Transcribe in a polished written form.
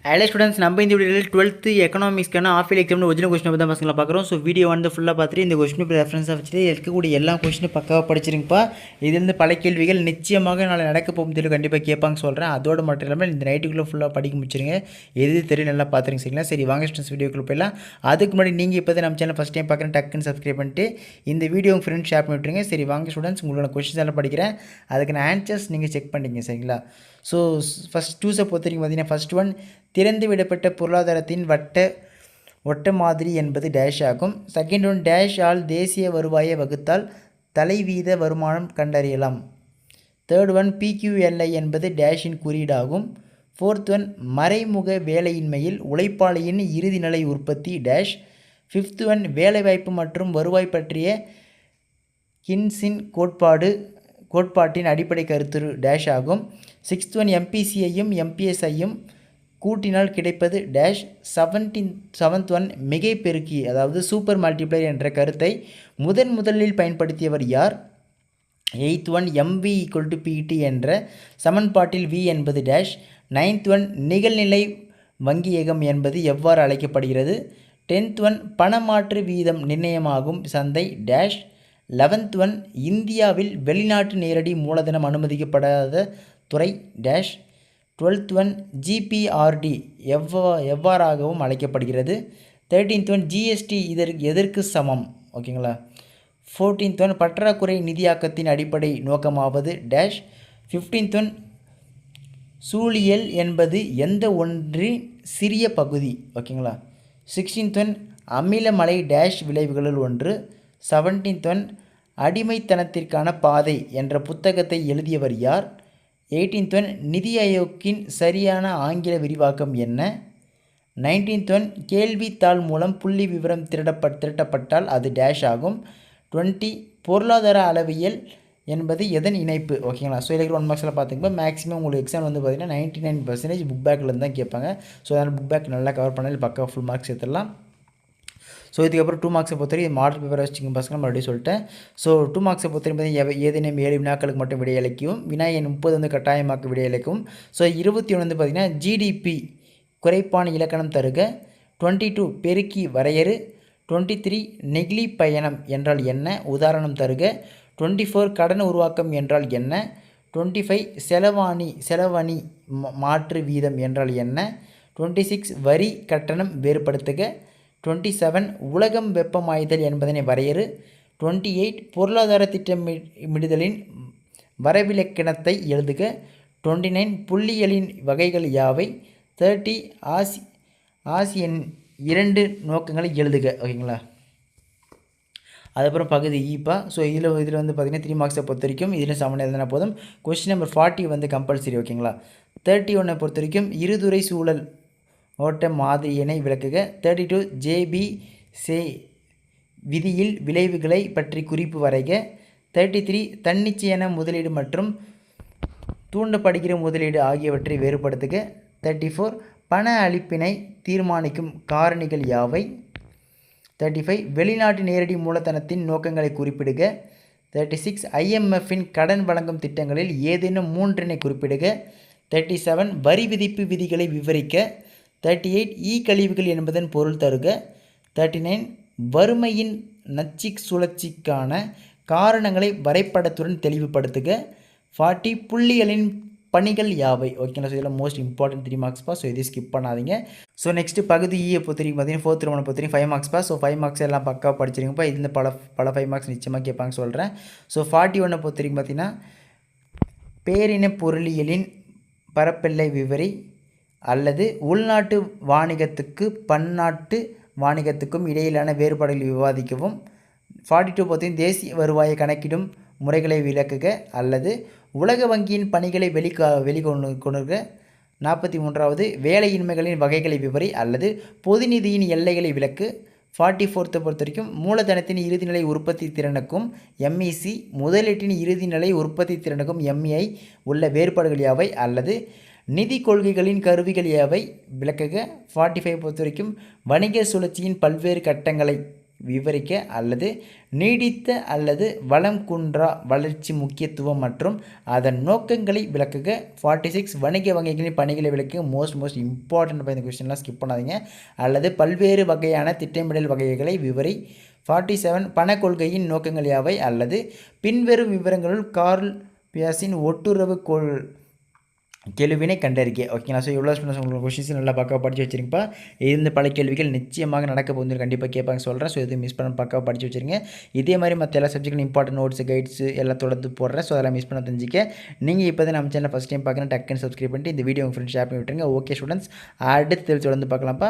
Hello students, நம்ம இந்த வீடியோவில் 12th எக்கனாமிக்ஸ்க்கான ஆஃபீல் எக்ஸாம் ஒரிஜினல் கொஸ்டின் தான் பசங்களை பார்க்குறோம். ஸோ வீடியோ வந்து ஃபுல்லாக பார்த்துட்டு இந்த கொஸ்டின் ரெஃபரன்ஸாக வச்சுட்டு இருக்கக்கூடிய எல்லா கொஸ்டினும் பக்காவாக படிச்சிருங்கப்பா. இது வந்து பல கேள்விகள் நிச்சயமாக நாளை நடக்க போகும் தெரியும், கண்டிப்பாக கேட்பாங்க சொல்கிறேன். அதோடு மட்டும் இல்லாமல் இந்த நைட்டுக்குள்ளே ஃபுல்லாக படிக்க முடிச்சிருங்க. எது தெரியும் நல்லா பார்த்துருங்க சரிங்களா. சரி வாங்க ஸ்டூடெண்ட்ஸ் வீடியோக்குள்ளே போயிடலாம். அதுக்கு முன்னாடி நீங்கள் இப்போ தான் நம்ம சேனல் ஃபஸ்ட் டைம் பார்க்குறேன், டக்குன்னு சப்ஸ்கிரைப் பண்ணிட்டு இந்த வீடியோ உங்கள் ஃப்ரெண்ட்ஸ் ஷேர் பண்ணி விட்டுருங்க. சரி வாங்க ஸ்டூடெண்ட்ஸ், உங்களோட கொஸ்டின்ஸ் எல்லாம் படிக்கிறேன், அதுக்கான ஆன்சர்ஸ் நீங்கள் செக் பண்ணிங்க சரிங்களா. ஸோ ஃபஸ்ட் டூஸை பொறுத்த வரைக்கும் பார்த்தீங்கன்னா, ஃபஸ்ட் ஒன் திறந்து விடப்பட்ட பொருளாதாரத்தின் ஒட்ட மாதிரி என்பது டேஷ் ஆகும். செகண்ட் ஒன் டேஷ் ஆல் தேசிய வருவாயை வகுத்தால் தலைவீத வருமானம் கண்டறியலாம். தேர்ட் ஒன் PQLI என்பது டேஷின் குறியீடாகும். ஃபோர்த் ஒன் மறைமுக வேலையின்மையில் உழைப்பாளியின் இறுதி நிலை உற்பத்தி டேஷ். ஃபிஃப்த் ஒன் வேலைவாய்ப்பு மற்றும் வருவாய் பற்றிய கின்ஸின் கோட்பாட்டின் அடிப்படை கருத்து டேஷ் ஆகும். சிக்ஸ்த் ஒன் MPCயையும் MPSஐயும் கூட்டினால் கிடைப்பது டேஷ். செவன்த் ஒன் மிகை பெருக்கி அதாவது சூப்பர் மல்டிப்ளையர் என்ற கருத்தை முதலில் பயன்படுத்தியவர் யார்? எய்த் ஒன் MV = PT என்ற சமன்பாட்டில் V என்பது டேஷ். நைன்த் ஒன் நிகழ்நிலை வங்கியகம் என்பது எவ்வாறு அழைக்கப்படுகிறது? 10th ஒன் பணமாற்று வீதம் நிர்ணயமாகும் சந்தை டேஷ். 11th ஒன் இந்தியாவில் வெளிநாட்டு நேரடி மூலதனம் அனுமதிக்கப்படாத துறை டேஷ். 12th ஒன் GPRD எவ்வாறாகவும் அழைக்கப்படுகிறது? 13th ஒன் GST எதற்கு சமம்? ஓகேங்களா. 14th ஒன் பற்றாக்குறை நிதியாக்கத்தின் அடிப்படை நோக்கமாவது டேஷ். 15th ஒன் சூழியல் என்பது எந்த ஒன்றின் சிறிய பகுதி? ஓகேங்களா. 16th ஒன் அமிலமலை டேஷ் விளைவுகளுள் ஒன்று. 17th ஒன் அடிமைத்தனத்திற்கான பாதை என்ற புத்தகத்தை எழுதியவர் யார்? 18th ஒன் நிதி ஆயோக்கின் சரியான ஆங்கில விரிவாக்கம் என்ன? 19th ஒன் கேள்வித்தாள் மூலம் புள்ளி விவரம் திரட்டப்பட்டால் அது டேஷ் ஆகும். 20 பொருளாதார அளவியல் என்பது எதன் இணைப்பு? ஓகேங்களா. ஸோ இதில் 1 மார்க்ஸில் பார்த்துக்கும்போது மேக்ஸிமம் உங்களுக்கு எக்ஸாம் வந்து பார்த்திங்கன்னா 99% புக் பேக்கில் தான் கேட்பாங்க. ஸோ அதனால் புக் பேக் நல்லா கவர் பண்ணால் பக்கா ஃபுல் மார்க்ஸ் எடுத்துடலாம். ஸோ இதுக்கப்புறம் 2 மார்க்ஸை பொறுத்தவரை மாடல் பேப்பர் வச்சுங்க பசங்க மறுபடியும் சொல்லிட்டேன். ஸோ 2 மார்க்ஸை பொறுத்தவரை ஏதேனும் 7 வினாக்களுக்கு மட்டும் விடையளிக்கும். வினா எண் 30 வந்து கட்டாயமாக்க விடையளிக்கும். ஸோ 21 வந்து பார்த்திங்கன்னா GDP குறைப்பான இலக்கணம் தருக. 22 பெருக்கி வரையறு. 23 நெகிழி பயணம் என்றால் என்ன? உதாரணம் தருக. 24 கடன் உருவாக்கம் என்றால் என்ன? 25 செலவணி மாற்று வீதம் என்றால் என்ன? 26 வரி கட்டணம் வேறுபடுத்துக. 27 உலகம் வெப்பமாய்தல் என்பதனை வரையறு. 28 பொருளாதார திட்டமிடுதலின் வரவிலக்கணத்தை எழுதுக. 29 புள்ளிகளின் வகைகள் யாவை? 30 ஆசியன் 2 நோக்கங்களை எழுதுக. ஓகேங்களா. அதுக்கப்புறம் பகுதி ஈப்பா. ஸோ இதில் வந்து பார்த்திங்கன்னா 3 மார்க்ஸை பொறுத்த வரைக்கும் இதில் சமன் எழுதினா போதும். கொஸ்டின் நம்பர் 40 வந்து கம்பல்சரி. ஓகேங்களா. 31 பொறுத்த வரைக்கும் இருதுறை சூழல் ஓட்ட மாதிரியினை விளக்குக. 32 JBC விதியில் விளைவுகளை பற்றி குறிப்பு வரைக. 33 தன்னிச்சையான முதலீடு மற்றும் தூண்டப்படுகிற முதலீடு ஆகியவற்றை வேறுபடுத்துக. 34 பண அளிப்பினை தீர்மானிக்கும் காரணிகள் யாவை? 35 வெளிநாட்டு நேரடி மூலதனத்தின் நோக்கங்களை குறிப்பிடுக. 36 IMFஇன் கடன் வழங்கும் திட்டங்களில் ஏதேனும் 3னை குறிப்பிடுக. 37 வரி விதிப்பு விதிகளை விவரிக்க. 38 கழிவுகள் என்பதன் பொருள் தருக. 39 வறுமையின் நச்சு சுழற்சிக்கான காரணங்களை வரைபடத்துடன் தெளிவுபடுத்துக. 40 புள்ளிகளின் பணிகள் யாவை? ஓகேங்களா. ஸோ இதெல்லாம் மோஸ்ட் இம்பார்ட்டன்ட் 3 மார்க்ஸ் பா. ஸோ இதை ஸ்கிப் பண்ணாதீங்க. ஸோ நெக்ஸ்ட்டு பகுதி ஈயை பொறுத்தவரைக்கும் பார்த்தீங்கன்னா 4th ரோமனை பொறுத்தவரைக்கும் 5 மார்க்ஸ் பா. ஸோ 5 மார்க்ஸ் எல்லாம் பக்காவாக படிச்சிருங்கப்பா. இதில் பல 5 மார்க்ஸ் நிச்சயமாக கேட்பாங்க சொல்கிறேன். ஸோ 41 பொறுத்தவரைக்கும் பார்த்தீங்கன்னா பேரின பொருளியலின் பரப்பெல்லை விவரி அல்லது உள்நாட்டு வாணிகத்துக்கு பன்னாட்டு வாணிகத்துக்கும் இடையிலான வேறுபாடுகளை விவாதிக்கவும். 42 பார்த்தீங்கன்னா தேசிய வருவாயை கணக்கிடும் முறைகளை விளக்குக அல்லது உலக வங்கியின் பணிகளை வெளிக்கொணர்க. 43வது வேலையின்மைகளின் வகைகளை விவரி அல்லது பொது நிதியின் எல்லைகளை விளக்கு. 44th பொறுத்த வரைக்கும் மூலதனத்தின் இறுதிநிலை உற்பத்தி திறனுக்கும் MEC முதலீட்டின் இறுதிநிலை உற்பத்தி திறனுக்கும் MEI உள்ள வேறுபாடுகள் யாவை அல்லது நிதி கொள்கைகளின் கருவிகள் யாவை விளக்குக. 45 பொறுத்த வரைக்கும் வணிக சுழற்சியின் பல்வேறு கட்டங்களை விவரிக்க அல்லது நீடித்த அல்லது வளம் குன்றா வளர்ச்சி முக்கியத்துவம் மற்றும் அதன் நோக்கங்களை விளக்குக. 46 வணிக வகைகளின் பணிகளை விளக்குக. மோஸ்ட் இம்பார்ட்டன்ட் இந்த கொஸ்டின்லாம் ஸ்கிப் பண்ணாதீங்க. அல்லது பல்வேறு வகையான திட்டமிடல் வகைகளை விவரி. 47 பண கொள்கையின் நோக்கங்கள் யாவை அல்லது பின்வரும் விவரங்களுள் கார்ல் பியாஸின் ஒட்டுறவு கெழுவினை கண்டறிக. ஓகேங்களா? ஸோ இவ்வளோ உங்களுக்கு கொஸ்டின்ஸ் நல்லா பக்காவாக படித்து வச்சுருங்கப்பா. இந்த பல கேள்விகள் நிச்சயமாக நடக்க போகுது, கண்டிப்பாக கேட்பாங்க சொல்கிறேன். ஸோ எதுவும் மிஸ் பண்ண பக்காவாக படித்து வச்சுருங்க. இதே மாதிரி மற்ற எல்லா சப்ஜெக்ட்டும் இம்பார்ட்டன்ட் நோட்ஸ் கைட்ஸ் எல்லாம் தொடர்ந்து போடுறேன். ஸோ அதெல்லாம் மிஸ் பண்ண தெரிஞ்சிக்க. நீங்கள் இப்போ தான் நம்ம சேனல் ஃபஸ்ட் டைம் பார்க்குறேன், டக்குன்னு சப்ஸ்கிரைப் பண்ணிட்டு இந்த வீடியோ உங்கள் ஃப்ரெண்ட்ஸ் ஷேர் பண்ணி விட்டுருங்க. ஓகே ஸ்டூடெண்ட்ஸ், அடுத்து தொடர்ந்து பார்க்கலாம்ப்பா.